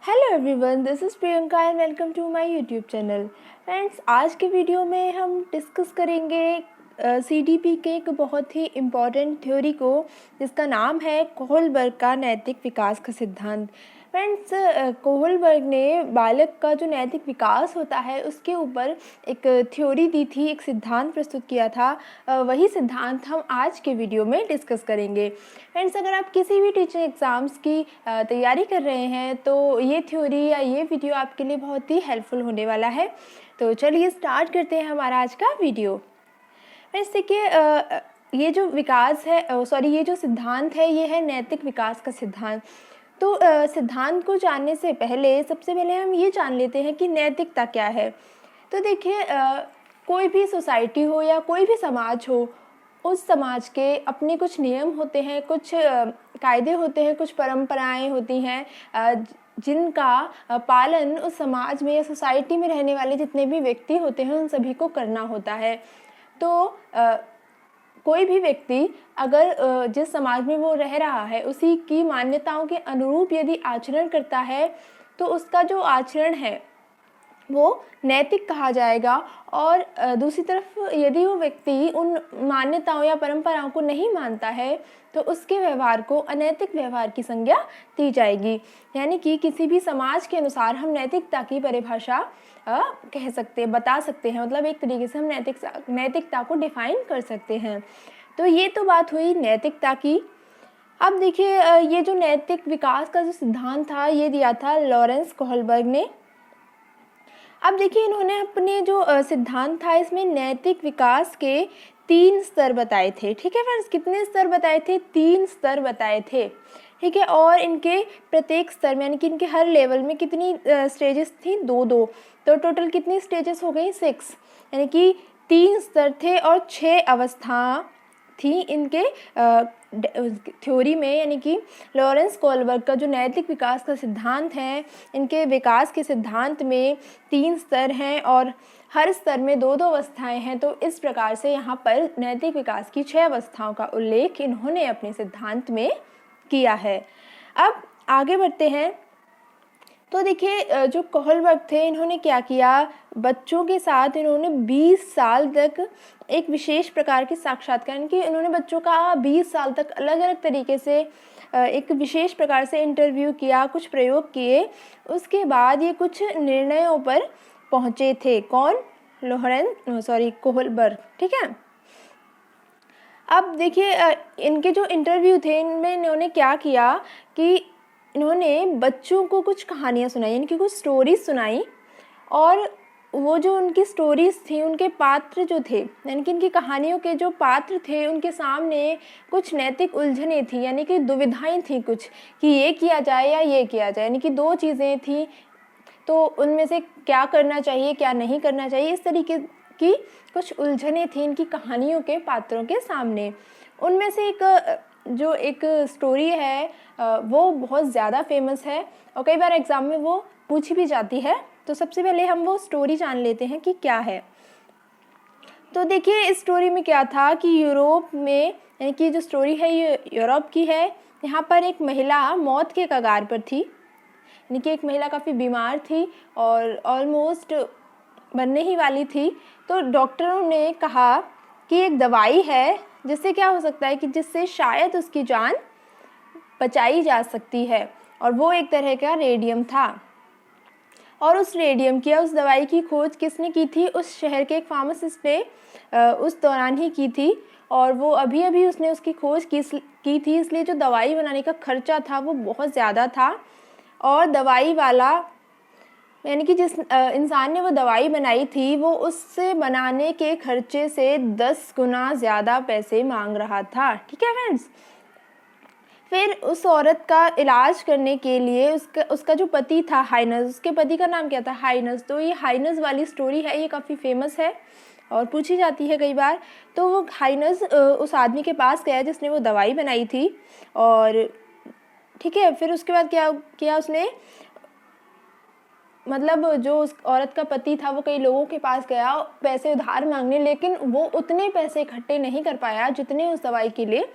Hello everyone, this is Priyanka and welcome to my YouTube channel. Friends, आज के video में हम डिस्कस करेंगे सीडीपी के एक बहुत ही इम्पॉर्टेंट थ्योरी को, जिसका नाम है कोहलबर्ग का नैतिक विकास का सिद्धांत। फ्रेंड्स, कोहलबर्ग ने बालक का जो नैतिक विकास होता है उसके ऊपर एक थ्योरी दी थी, एक सिद्धांत प्रस्तुत किया था। वही सिद्धांत हम आज के वीडियो में डिस्कस करेंगे। फ्रेंड्स, अगर आप किसी भी टीचिंग एग्ज़ाम्स की तैयारी कर रहे हैं तो ये थ्योरी या ये वीडियो आपके लिए बहुत ही हेल्पफुल होने वाला है। तो चलिए स्टार्ट करते हैं हमारा आज का वीडियो। फ्रेंड्स, देखिए, ये जो विकास है ये जो सिद्धांत है ये है नैतिक विकास का सिद्धांत। तो सिद्धांत को जानने से पहले सबसे पहले हम ये जान लेते हैं कि नैतिकता क्या है। तो देखिए, कोई भी सोसाइटी हो या कोई भी समाज हो, उस समाज के अपने कुछ नियम होते हैं, कुछ कायदे होते हैं, कुछ परंपराएं होती हैं जिनका पालन उस समाज में या सोसाइटी में रहने वाले जितने भी व्यक्ति होते हैं उन सभी को करना होता है। तो कोई भी व्यक्ति अगर जिस समाज में वो रह रहा है उसी की मान्यताओं के अनुरूप यदि आचरण करता है तो उसका जो आचरण है वो नैतिक कहा जाएगा। और दूसरी तरफ यदि वो व्यक्ति उन मान्यताओं या परंपराओं को नहीं मानता है तो उसके व्यवहार को अनैतिक व्यवहार की संज्ञा दी जाएगी। यानी कि किसी भी समाज के अनुसार हम नैतिकता की परिभाषा कह सकते हैं, बता सकते हैं, मतलब एक तरीके से हम नैतिकता को डिफाइन कर सकते हैं। तो ये तो बात हुई नैतिकता की। अब देखिए, ये जो नैतिक विकास का जो सिद्धांत था ये दिया था लॉरेंस कोहलबर्ग ने। अब देखिए, इन्होंने अपने जो सिद्धांत था इसमें नैतिक विकास के 3 स्तर बताए थे। ठीक है फ्रेंड्स, कितने स्तर बताए थे? 3 स्तर बताए थे। ठीक है, और इनके प्रत्येक स्तर में यानी कि इनके हर लेवल में कितनी स्टेजेस थी? 2-2। तो टोटल कितनी स्टेजेस हो गई? 6। यानी कि 3 स्तर थे और 6 अवस्था थी इनके थ्योरी में। यानी कि लॉरेंस कोहलबर्ग का जो नैतिक विकास का सिद्धांत है, इनके विकास के सिद्धांत में 3 स्तर हैं और हर स्तर में 2-2 अवस्थाएं हैं। तो इस प्रकार से यहाँ पर नैतिक विकास की 6 अवस्थाओं का उल्लेख इन्होंने अपने सिद्धांत में किया है। अब आगे बढ़ते हैं। तो देखिए, जो कोहलबर्ग थे इन्होंने क्या किया, बच्चों के साथ इन्होंने 20 साल तक एक विशेष प्रकार के साक्षात्कार, यानी कि इन्होंने बच्चों का 20 साल तक अलग अलग तरीके से एक विशेष प्रकार से इंटरव्यू किया, कुछ प्रयोग किए। उसके बाद ये कुछ निर्णयों पर पहुँचे थे। कौन? कोहलबर्ग। ठीक है। अब देखिए, इनके जो इंटरव्यू थे इनमें इन्होंने क्या किया कि इन्होंने बच्चों को कुछ कहानियाँ सुनाई, यानी कि कुछ स्टोरीज सुनाई। और वो जो उनकी स्टोरीज थी उनके पात्र जो थे, यानी कि इनकी कहानियों के जो पात्र थे उनके सामने कुछ नैतिक उलझने थी, यानी कि दुविधाएं थी कुछ, कि ये किया जाए या ये किया जाए। यानी कि 2 चीज़ें थी, तो उनमें से क्या करना चाहिए क्या नहीं करना चाहिए, इस तरीके की कुछ उलझने थी इनकी कहानियों के पात्रों के सामने। उनमें से एक स्टोरी है वो बहुत ज़्यादा फेमस है और कई बार एग्ज़ाम में वो पूछी भी जाती है। तो सबसे पहले हम वो स्टोरी जान लेते हैं कि क्या है। तो देखिए, इस स्टोरी में क्या था कि यूरोप में, यानी कि जो स्टोरी है ये यूरोप की है। यहाँ पर एक महिला मौत के कगार पर थी, यानी कि एक महिला काफ़ी बीमार थी और ऑलमोस्ट मरने ही वाली थी। तो डॉक्टरों ने कहा कि एक दवाई है जिससे क्या हो सकता है कि जिससे शायद उसकी जान बचाई जा सकती है, और वो एक तरह का रेडियम था। और उस रेडियम की, उस दवाई की खोज किसने की थी? उस शहर के एक फार्मासिस्ट ने उस दौरान ही की थी। और वो अभी अभी उसने उसकी खोज की थी, इसलिए जो दवाई बनाने का खर्चा था वो बहुत ज़्यादा था। और दवाई वाला, यानी कि जिस इंसान ने वो दवाई बनाई थी वो उससे बनाने के खर्चे से 10 गुना ज़्यादा पैसे मांग रहा था। ठीक है फ्रेंड्स। फिर उस औरत का इलाज करने के लिए उसका जो पति था हाइनस, उसके पति का नाम क्या था? हाइनस। तो ये हाइनस वाली स्टोरी है, ये काफ़ी फेमस है और पूछी जाती है कई बार। तो वो हाइनस उस आदमी के पास गया जिसने वो दवाई बनाई थी। और ठीक है, फिर उसके बाद क्या किया उसने, मतलब जो उस औरत का पति था वो कई लोगों के पास गया पैसे उधार मांगने, लेकिन वो उतने पैसे इकट्ठे नहीं कर पाया जितने उस दवाई के लिए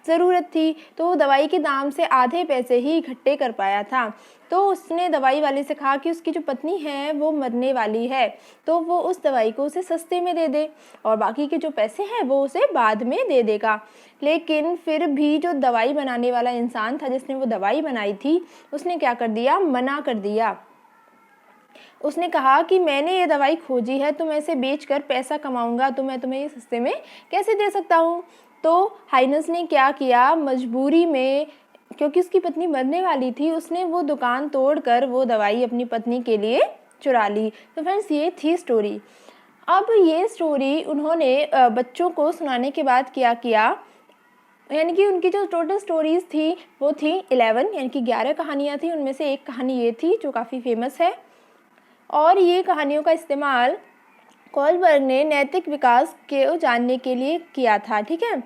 ज़रूरत थी। तो वो दवाई के दाम से आधे पैसे ही इकट्ठे कर पाया था। तो उसने दवाई वाले से कहा कि उसकी जो पत्नी है वो मरने वाली है, तो वो उस दवाई को उसे सस्ते में दे दे और बाकी के जो पैसे हैं वो उसे बाद में दे देगा। लेकिन फिर भी जो दवाई बनाने वाला इंसान था, जिसने वो दवाई बनाई थी, उसने क्या कर दिया, मना कर दिया। उसने कहा कि मैंने ये दवाई खोजी है तो मैं इसे बेचकर पैसा कमाऊंगा, तो मैं तुम्हें ये सस्ते में कैसे दे सकता हूँ। तो हाइनस ने क्या किया, मजबूरी में, क्योंकि उसकी पत्नी मरने वाली थी, उसने वो दुकान तोड़कर वो दवाई अपनी पत्नी के लिए चुरा ली। तो फ्रेंड्स, ये थी स्टोरी। अब ये स्टोरी उन्होंने बच्चों को सुनाने के बाद क्या किया, यानी कि उनकी जो टोटल स्टोरीज थी वो थी 11, यानी कि 11 कहानियाँ थी। उनमें से एक कहानी ये थी जो काफ़ी फेमस है, और ये कहानियों का इस्तेमाल कोलबर्ग ने नैतिक विकास के जानने के लिए किया था। ठीक है,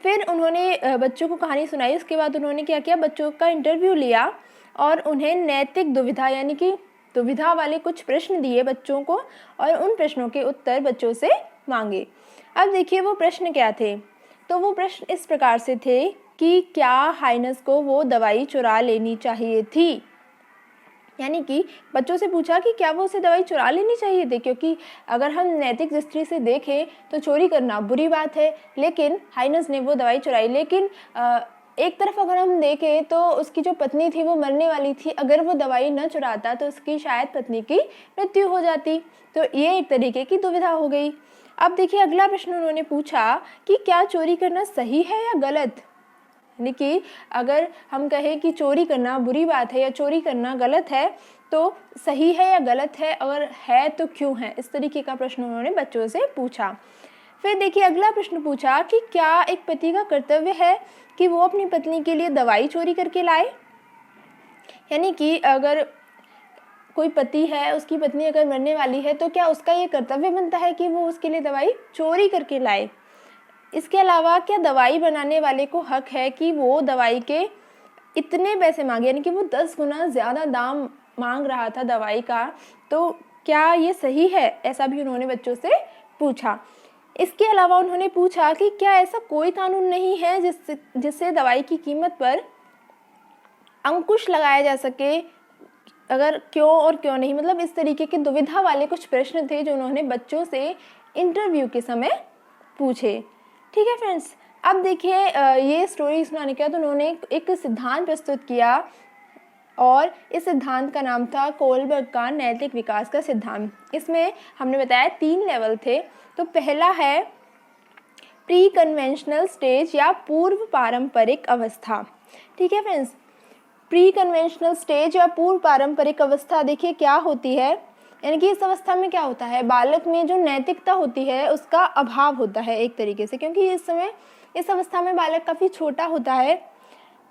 फिर उन्होंने बच्चों को कहानी सुनाई। उसके बाद उन्होंने क्या किया, बच्चों का इंटरव्यू लिया और उन्हें नैतिक दुविधा, यानी कि दुविधा वाले कुछ प्रश्न दिए बच्चों को, और उन प्रश्नों के उत्तर बच्चों से मांगे। अब देखिए वो प्रश्न क्या थे। तो वो प्रश्न इस प्रकार से थे कि क्या हाइनस को वो दवाई चुरा लेनी चाहिए थी, यानी कि बच्चों से पूछा कि क्या वो उसे दवाई चुरा लेनी चाहिए थी, क्योंकि अगर हम नैतिक दृष्टि से देखें तो चोरी करना बुरी बात है, लेकिन हाइनस ने वो दवाई चुराई। लेकिन एक तरफ अगर हम देखें तो उसकी जो पत्नी थी वो मरने वाली थी, अगर वो दवाई न चुराता तो उसकी शायद पत्नी की मृत्यु हो जाती। तो ये एक तरीके की दुविधा हो गई। अब देखिए अगला प्रश्न उन्होंने पूछा कि क्या चोरी करना सही है या गलत, यानी कि अगर हम कहें कि चोरी करना बुरी बात है या चोरी करना गलत है तो सही है या गलत है, अगर है तो क्यों है, इस तरीके का प्रश्न उन्होंने बच्चों से पूछा। फिर देखिए अगला प्रश्न पूछा कि क्या एक पति का कर्तव्य है कि वो अपनी पत्नी के लिए दवाई चोरी करके लाए, यानी कि अगर कोई पति है, उसकी पत्नी अगर मरने वाली है तो क्या उसका ये कर्तव्य बनता है कि वो उसके लिए दवाई चोरी करके लाए। इसके अलावा क्या दवाई बनाने वाले को हक है कि वो दवाई के इतने पैसे मांगे, यानी कि वो 10 गुना ज़्यादा दाम मांग रहा था दवाई का, तो क्या ये सही है, ऐसा भी उन्होंने बच्चों से पूछा। इसके अलावा उन्होंने पूछा कि क्या ऐसा कोई कानून नहीं है जिससे दवाई की कीमत पर अंकुश लगाया जा सके, अगर क्यों और क्यों नहीं, मतलब इस तरीके के दुविधा वाले कुछ प्रश्न थे जो उन्होंने बच्चों से इंटरव्यू के समय पूछे। ठीक है फ्रेंड्स, अब देखिए ये स्टोरी सुनाने के बाद उन्होंने एक सिद्धांत प्रस्तुत किया और इस सिद्धांत का नाम था कोलबर्ग का नैतिक विकास का सिद्धांत। इसमें हमने बताया 3 लेवल थे। तो पहला है प्री कन्वेंशनल स्टेज या पूर्व पारंपरिक अवस्था। ठीक है फ्रेंड्स, प्री कन्वेंशनल स्टेज या पूर्व पारंपरिक अवस्था देखिए क्या होती है, यानी कि इस अवस्था में क्या होता है, बालक में जो नैतिकता होती है उसका अभाव होता है एक तरीके से, क्योंकि इस अवस्था में बालक काफ़ी छोटा होता है,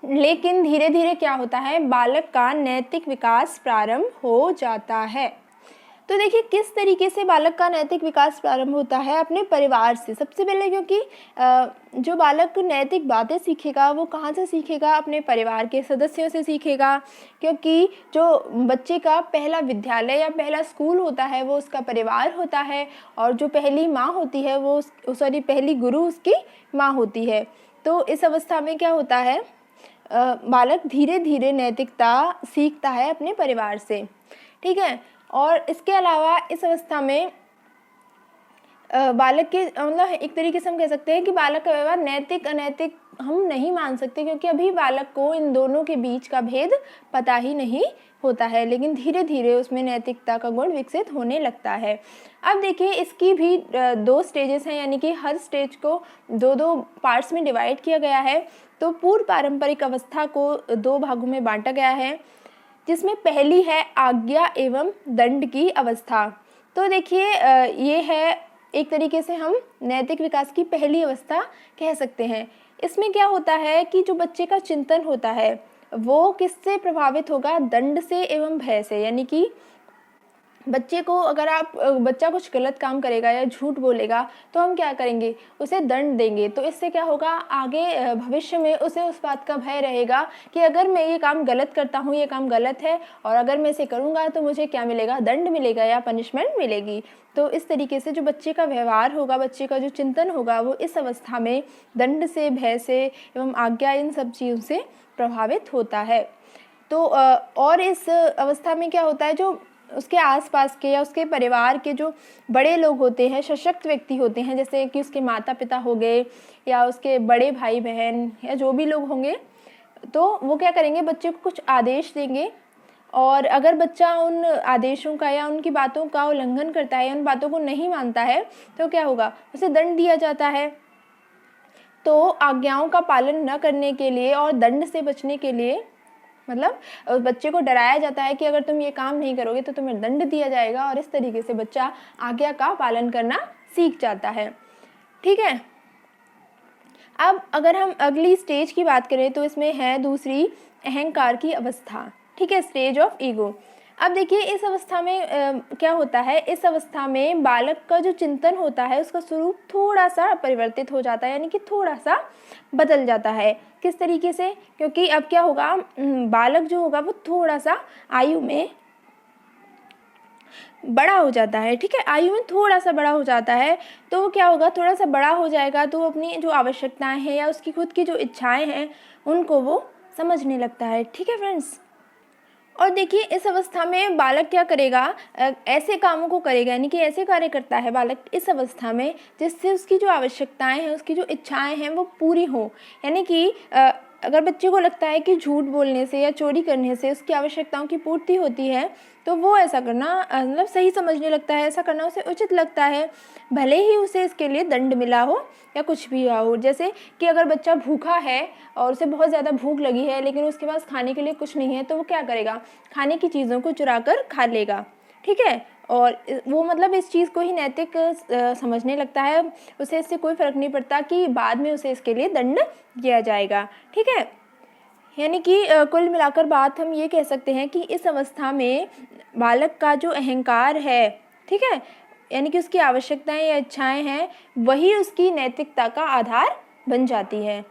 लेकिन धीरे धीरे क्या होता है, बालक का नैतिक विकास प्रारंभ हो जाता है। तो देखिए किस तरीके से बालक का नैतिक विकास प्रारंभ होता है, अपने परिवार से सबसे पहले, क्योंकि जो बालक नैतिक बातें सीखेगा वो कहाँ से सीखेगा, अपने परिवार के सदस्यों से सीखेगा, क्योंकि जो बच्चे का पहला विद्यालय या पहला स्कूल होता है वो उसका परिवार होता है, और जो पहली माँ होती है वो पहली गुरु उसकी माँ होती है। तो इस अवस्था में क्या होता है, बालक धीरे धीरे नैतिकता सीखता है अपने परिवार से। ठीक है, और इसके अलावा इस अवस्था में बालक के मतलब एक तरीके से हम कह सकते हैं कि बालक का व्यवहार नैतिक अनैतिक हम नहीं मान सकते, क्योंकि अभी बालक को इन दोनों के बीच का भेद पता ही नहीं होता है, लेकिन धीरे धीरे उसमें नैतिकता का गुण विकसित होने लगता है। अब देखिए इसकी भी 2 स्टेजेस हैं, यानी कि हर स्टेज को 2-2 पार्ट्स में डिवाइड किया गया है। तो पूर्व पारंपरिक अवस्था को 2 भागों में बांटा गया है, जिसमें पहली है आज्ञा एवं दंड की अवस्था। तो देखिए ये है एक तरीके से हम नैतिक विकास की पहली अवस्था कह सकते हैं। इसमें क्या होता है कि जो बच्चे का चिंतन होता है वो किससे प्रभावित होगा, दंड से एवं भय से, यानी कि बच्चे को अगर बच्चा कुछ गलत काम करेगा या झूठ बोलेगा तो हम क्या करेंगे, उसे दंड देंगे। तो इससे क्या होगा, आगे भविष्य में उसे उस बात का भय रहेगा कि अगर मैं ये काम गलत करता हूँ, ये काम गलत है, और अगर मैं इसे करूँगा तो मुझे क्या मिलेगा, दंड मिलेगा या पनिशमेंट मिलेगी। तो इस तरीके से जो बच्चे का व्यवहार होगा, बच्चे का जो चिंतन होगा, वो इस अवस्था में दंड से, भय से एवं आज्ञा, इन सब चीज़ों से प्रभावित होता है। तो और इस अवस्था में क्या होता है, जो उसके आसपास के या उसके परिवार के जो बड़े लोग होते हैं, सशक्त व्यक्ति होते हैं, जैसे कि उसके माता पिता हो गए या उसके बड़े भाई बहन या जो भी लोग होंगे, तो वो क्या करेंगे, बच्चे को कुछ आदेश देंगे, और अगर बच्चा उन आदेशों का या उनकी बातों का उल्लंघन करता है या उन बातों को नहीं मानता है तो क्या होगा, उसे दंड दिया जाता है। तो आज्ञाओं का पालन न करने के लिए और दंड से बचने के लिए, मतलब बच्चे को डराया जाता है कि अगर तुम ये काम नहीं करोगे तो तुम्हें दंड दिया जाएगा, और इस तरीके से बच्चा आज्ञा का पालन करना सीख जाता है। ठीक है, अब अगर हम अगली स्टेज की बात करें तो इसमें है दूसरी, अहंकार की अवस्था। ठीक है, स्टेज ऑफ ईगो। अब देखिए इस अवस्था में क्या होता है, इस अवस्था में बालक का जो चिंतन होता है उसका स्वरूप थोड़ा सा परिवर्तित हो जाता है, यानी कि थोड़ा सा बदल जाता है। किस तरीके से, क्योंकि अब क्या होगा, बालक जो होगा वो थोड़ा सा आयु में बड़ा हो जाता है। ठीक है, आयु में थोड़ा सा बड़ा हो जाता है, तो क्या होगा, थोड़ा सा बड़ा हो जाएगा तो अपनी जो आवश्यकताएं हैं या उसकी खुद की जो इच्छाएं हैं उनको वो समझने लगता है। ठीक है फ्रेंड्स, और देखिए इस अवस्था में बालक क्या करेगा, ऐसे कामों को करेगा, यानी कि ऐसे कार्य करता है बालक इस अवस्था में जिससे उसकी जो आवश्यकताएं हैं, उसकी जो इच्छाएं हैं वो पूरी हो। यानी कि अगर बच्चे को लगता है कि झूठ बोलने से या चोरी करने से उसकी आवश्यकताओं की पूर्ति होती है तो वो ऐसा करना मतलब सही समझने लगता है, ऐसा करना उसे उचित लगता है, भले ही उसे इसके लिए दंड मिला हो या कुछ भी हुआ हो। जैसे कि अगर बच्चा भूखा है और उसे बहुत ज़्यादा भूख लगी है लेकिन उसके पास खाने के लिए कुछ नहीं है, तो वो क्या करेगा, खाने की चीज़ों को चुरा कर खा लेगा। ठीक है, और वो मतलब इस चीज़ को ही नैतिक समझने लगता है, उसे इससे कोई फ़र्क नहीं पड़ता कि बाद में उसे इसके लिए दंड दिया जाएगा। ठीक है, यानी कि कुल मिलाकर बात हम ये कह सकते हैं कि इस अवस्था में बालक का जो अहंकार है, ठीक है, यानी कि उसकी आवश्यकताएं या इच्छाएं हैं, वही उसकी नैतिकता का आधार बन जाती है।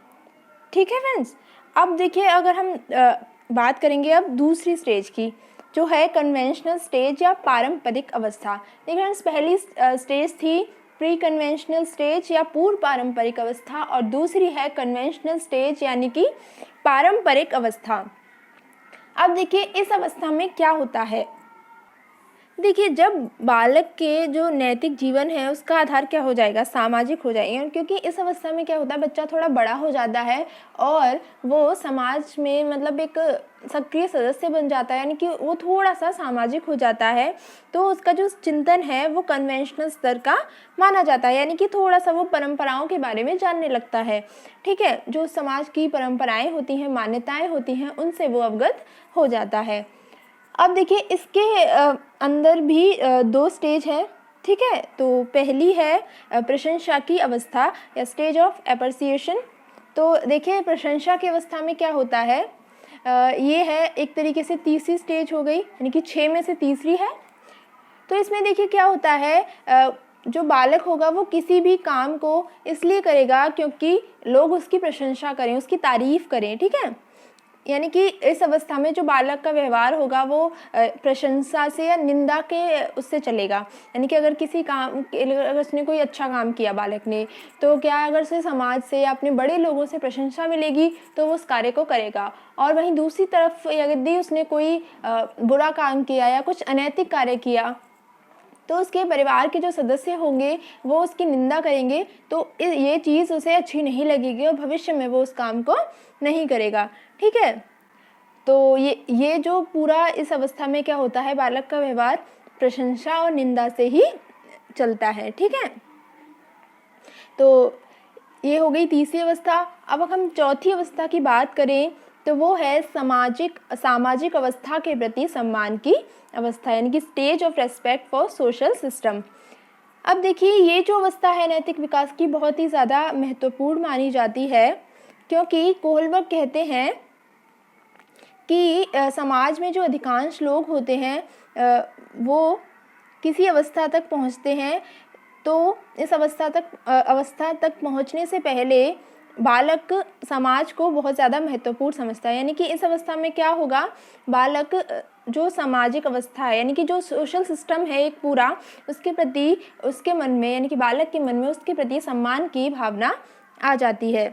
ठीक है फ्रेंड्स, अब देखिए अगर हम बात करेंगे अब दूसरी स्टेज की, जो है कन्वेंशनल स्टेज या पारंपरिक अवस्था। देखिए फ्रेंड्स, पहली स्टेज थी प्री कन्वेंशनल स्टेज या पूर्व पारंपरिक अवस्था, और दूसरी है कन्वेंशनल स्टेज यानी कि पारंपरिक अवस्था। अब देखिए इस अवस्था में क्या होता है, देखिए जब बालक के जो नैतिक जीवन है उसका आधार क्या हो जाएगा, सामाजिक हो जाएगा, क्योंकि इस अवस्था में क्या होता है, बच्चा थोड़ा बड़ा हो जाता है और वो समाज में मतलब एक सक्रिय सदस्य बन जाता है, यानी कि वो थोड़ा सा सामाजिक हो जाता है, तो उसका जो चिंतन है वो कन्वेंशनल स्तर का माना जाता है, यानी कि थोड़ा सा वो परंपराओं के बारे में जानने लगता है। ठीक है, जो समाज की परंपराएं होती हैं, मान्यताएं होती हैं, उनसे वो अवगत हो जाता है। अब देखिए इसके अंदर भी दो स्टेज है। ठीक है, तो पहली है प्रशंसा की अवस्था या स्टेज ऑफ एप्रिसिएशन। तो देखिए प्रशंसा की अवस्था में क्या होता है, ये है एक तरीके से तीसरी स्टेज हो गई, यानी कि 6 में से तीसरी है। तो इसमें देखिए क्या होता है, जो बालक होगा वो किसी भी काम को इसलिए करेगा क्योंकि लोग उसकी प्रशंसा करें, उसकी तारीफ करें। ठीक है, यानी कि इस अवस्था में जो बालक का व्यवहार होगा वो प्रशंसा से या निंदा के उससे चलेगा। यानी कि अगर किसी काम, अगर उसने कोई अच्छा काम किया बालक ने, तो क्या अगर उसे समाज से या अपने बड़े लोगों से प्रशंसा मिलेगी तो वो उस कार्य को करेगा। और वहीं दूसरी तरफ यदि उसने कोई बुरा काम किया या कुछ अनैतिक कार्य किया तो उसके परिवार के जो सदस्य होंगे वो उसकी निंदा करेंगे, तो ये चीज़ उसे अच्छी नहीं लगेगी और भविष्य में वो उस काम को नहीं करेगा। ठीक है, तो ये जो पूरा इस अवस्था में क्या होता है, बालक का व्यवहार प्रशंसा और निंदा से ही चलता है। ठीक है, तो ये हो गई तीसरी अवस्था। अब हम चौथी अवस्था की बात करें तो वो है सामाजिक अवस्था के प्रति सम्मान की अवस्था, यानी कि stage of respect for social system. अब देखिए ये जो अवस्था है नैतिक विकास की, बहुत ही ज़्यादा महत्वपूर्ण मानी जाती है, क्योंकि कोहलबर्ग कहते हैं कि समाज में जो अधिकांश लोग होते हैं वो किसी अवस्था तक पहुंचते हैं, तो इस अवस्था तक पहुंचने से पहले बालक समाज को बहुत ज़्यादा महत्वपूर्ण समझता है। यानी कि इस अवस्था में क्या होगा, बालक जो सामाजिक अवस्था है, यानी कि जो सोशल सिस्टम है एक पूरा, उसके प्रति उसके मन में, यानी कि बालक के मन में उसके प्रति सम्मान की भावना आ जाती है।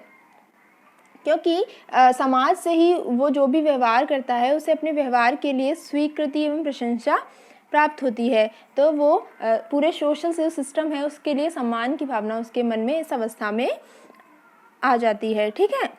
क्योंकि समाज से ही वो जो भी व्यवहार करता है उसे अपने व्यवहार के लिए स्वीकृति एवं प्रशंसा प्राप्त होती है। तो वो पूरे सोशल जो सिस्टम है उसके लिए सम्मान की भावना उसके मन में इस अवस्था में आ जाती है। ठीक है,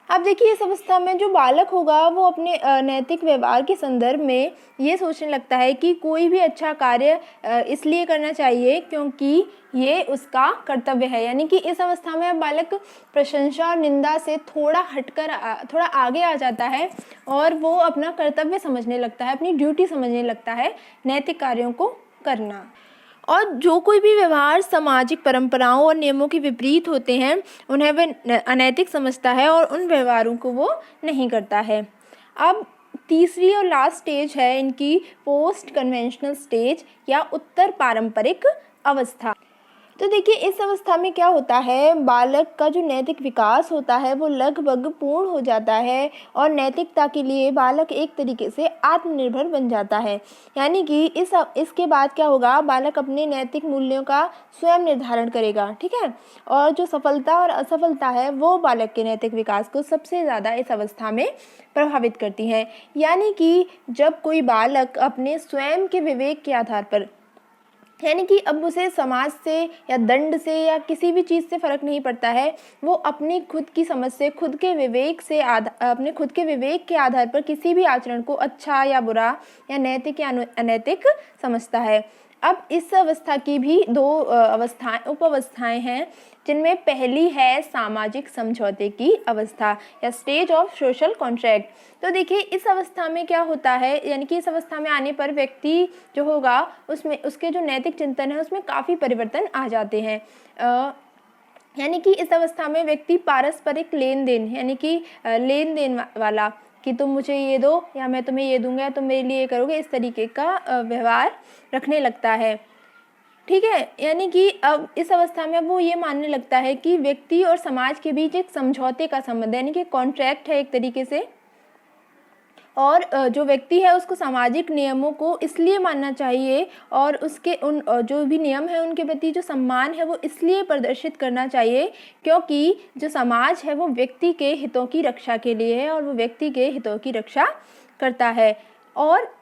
अब देखिए इस अवस्था में जो बालक होगा वो अपने नैतिक व्यवहार के संदर्भ में ये सोचने लगता है कि कोई भी अच्छा कार्य इसलिए करना चाहिए क्योंकि ये उसका कर्तव्य है। यानी कि इस अवस्था में अब बालक प्रशंसा और निंदा से थोड़ा हटकर थोड़ा आगे आ जाता है और वो अपना कर्तव्य समझने लगता है, अपनी ड्यूटी समझने लगता है नैतिक कार्यों को करना। और जो कोई भी व्यवहार सामाजिक परंपराओं और नियमों के विपरीत होते हैं उन्हें वह अनैतिक समझता है और उन व्यवहारों को वो नहीं करता है। अब तीसरी और लास्ट स्टेज है इनकी पोस्ट कन्वेंशनल स्टेज या उत्तर पारंपरिक अवस्था। तो देखिए इस अवस्था में क्या होता है, बालक का जो नैतिक विकास होता है वो लगभग पूर्ण हो जाता है और नैतिकता के लिए बालक एक तरीके से आत्मनिर्भर बन जाता है। यानी कि इसके बाद क्या होगा, बालक अपने नैतिक मूल्यों का स्वयं निर्धारण करेगा। ठीक है, और जो सफलता और असफलता है वो बालक के नैतिक विकास को सबसे ज़्यादा इस अवस्था में प्रभावित करती है। यानी कि जब कोई बालक अपने स्वयं के विवेक के आधार पर, यानी कि अब उसे समाज से या दंड से या किसी भी चीज़ से फ़र्क नहीं पड़ता है, वो अपनी खुद की समझ से खुद के विवेक से अपने खुद के विवेक के आधार पर किसी भी आचरण को अच्छा या बुरा या नैतिक या अनैतिक समझता है। अब इस अवस्था की भी दो उपावस्थाएं हैं, जिनमें पहली है सामाजिक समझौते की अवस्था या स्टेज ऑफ सोशल कॉन्ट्रैक्ट। तो देखिए इस अवस्था में क्या होता है, यानी कि इस अवस्था में आने पर व्यक्ति जो होगा उसमें उसके जो नैतिक चिंतन है उसमें काफ़ी परिवर्तन आ जाते हैं। यानी कि इस अवस्था में व्यक्ति पारस्परिक लेन देन, यानी कि लेन देन वाला कि तुम मुझे ये दो या मैं तुम्हें ये दूंगा या तुम मेरे लिए ये करोगे, इस तरीके का व्यवहार रखने लगता है। ठीक है, यानी कि अब इस अवस्था में वो ये मानने लगता है कि व्यक्ति और समाज के बीच एक समझौते का संबंध है, यानी कि कॉन्ट्रैक्ट है एक तरीके से, और जो व्यक्ति है उसको सामाजिक नियमों को इसलिए मानना चाहिए और उसके उन जो भी नियम है उनके प्रति जो सम्मान है वो इसलिए प्रदर्शित करना चाहिए क्योंकि जो समाज है वो व्यक्ति के हितों की रक्षा के लिए है और वो व्यक्ति के हितों की रक्षा करता है। और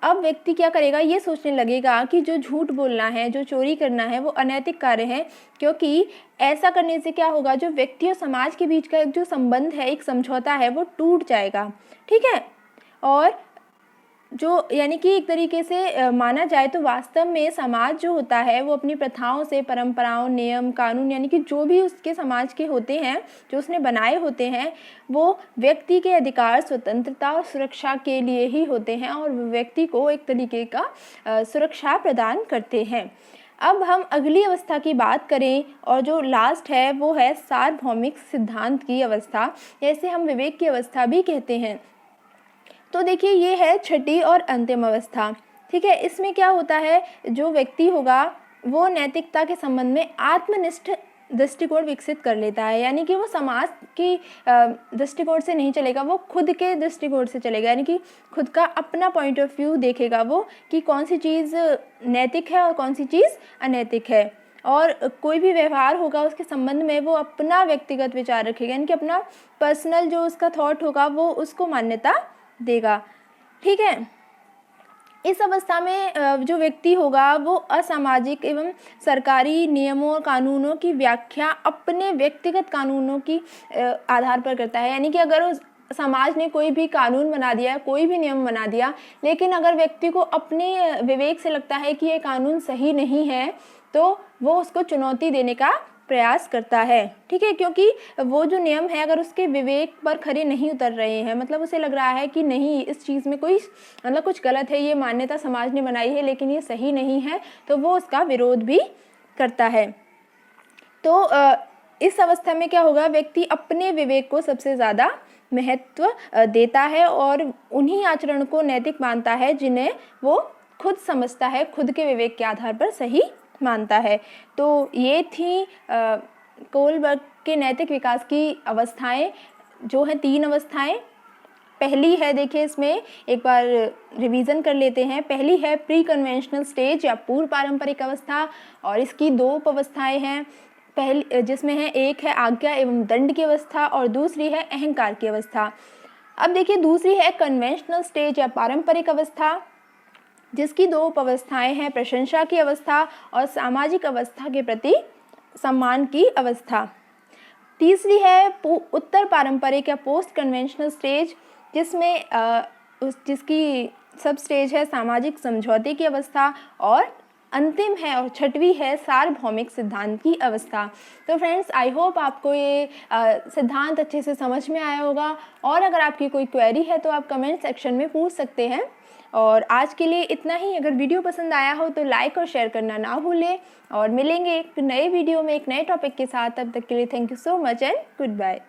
अब व्यक्ति क्या करेगा, ये सोचने लगेगा कि जो झूठ बोलना है, जो चोरी करना है वो अनैतिक कार्य है, क्योंकि ऐसा करने से क्या होगा, जो व्यक्ति और समाज के बीच का एक जो संबंध है, एक समझौता है, वो टूट जाएगा। ठीक है, और जो यानी कि एक तरीके से माना जाए तो वास्तव में समाज जो होता है वो अपनी प्रथाओं से, परंपराओं, नियम, कानून, यानी कि जो भी उसके समाज के होते हैं, जो उसने बनाए होते हैं, वो व्यक्ति के अधिकार, स्वतंत्रता और सुरक्षा के लिए ही होते हैं और व्यक्ति को एक तरीके का सुरक्षा प्रदान करते हैं। अब हम अगली अवस्था की बात करें और जो लास्ट है वो है सार्वभौमिक सिद्धांत की अवस्था, जैसे हम विवेक की अवस्था भी कहते हैं। तो देखिए ये है छठी और अंतिम अवस्था। ठीक है, इसमें क्या होता है, जो व्यक्ति होगा वो नैतिकता के संबंध में आत्मनिष्ठ दृष्टिकोण विकसित कर लेता है, यानी कि वो समाज की दृष्टिकोण से नहीं चलेगा, वो खुद के दृष्टिकोण से चलेगा, यानी कि खुद का अपना पॉइंट ऑफ व्यू देखेगा वो कि कौन सी चीज़ नैतिक है और कौन सी चीज़ अनैतिक है। और कोई भी व्यवहार होगा उसके संबंध में वो अपना व्यक्तिगत विचार रखेगा, यानी कि अपना पर्सनल जो उसका थॉट होगा वो उसको मान्यता देगा। ठीक है, इस अवस्था में जो व्यक्ति होगा वो असामाजिक एवं सरकारी नियमों और कानूनों की व्याख्या अपने व्यक्तिगत कानूनों की आधार पर करता है, यानी कि अगर उस समाज ने कोई भी कानून बना दिया, कोई भी नियम बना दिया, लेकिन अगर व्यक्ति को अपने विवेक से लगता है कि ये कानून सही नहीं है तो वो उसको चुनौती देने का प्रयास करता है। ठीक है, क्योंकि वो जो नियम है अगर उसके विवेक पर खरे नहीं उतर रहे हैं, मतलब उसे लग रहा है कि नहीं इस चीज़ में कोई मतलब कुछ गलत है, ये मान्यता समाज ने बनाई है लेकिन ये सही नहीं है, तो वो उसका विरोध भी करता है। तो इस अवस्था में क्या होगा, व्यक्ति अपने विवेक को सबसे ज़्यादा महत्व देता है और उन्हीं आचरण को नैतिक मानता है जिन्हें वो खुद समझता है, खुद के विवेक के आधार पर सही मानता है। तो ये थी कोलबर्ग के नैतिक विकास की अवस्थाएं, जो हैं 3 अवस्थाएं। पहली है, देखिए इसमें एक बार रिवीजन कर लेते हैं। पहली है प्री कन्वेंशनल स्टेज या पूर्व पारंपरिक अवस्था और इसकी 2 उपावस्थाएं हैं। जिसमें है एक है आज्ञा एवं दंड की अवस्था और दूसरी है अहंकार की अवस्था। अब देखिए दूसरी है कन्वेंशनल स्टेज या पारंपरिक अवस्था, जिसकी 2 उपअवस्थाएं हैं, प्रशंसा की अवस्था और सामाजिक अवस्था के प्रति सम्मान की अवस्था। तीसरी है उत्तर पारंपरिक या पोस्ट कन्वेंशनल स्टेज, जिसमें जिसकी सब स्टेज है सामाजिक समझौते की अवस्था और अंतिम है और छठवीं है सार्वभौमिक सिद्धांत की अवस्था। तो फ्रेंड्स आई होप आपको ये सिद्धांत अच्छे से समझ में आया होगा, और अगर आपकी कोई क्वेरी है तो आप कमेंट सेक्शन में पूछ सकते हैं। और आज के लिए इतना ही। अगर वीडियो पसंद आया हो तो लाइक और शेयर करना ना भूलें, और मिलेंगे एक नए वीडियो में एक नए टॉपिक के साथ। तब तक के लिए thank you so much and good bye.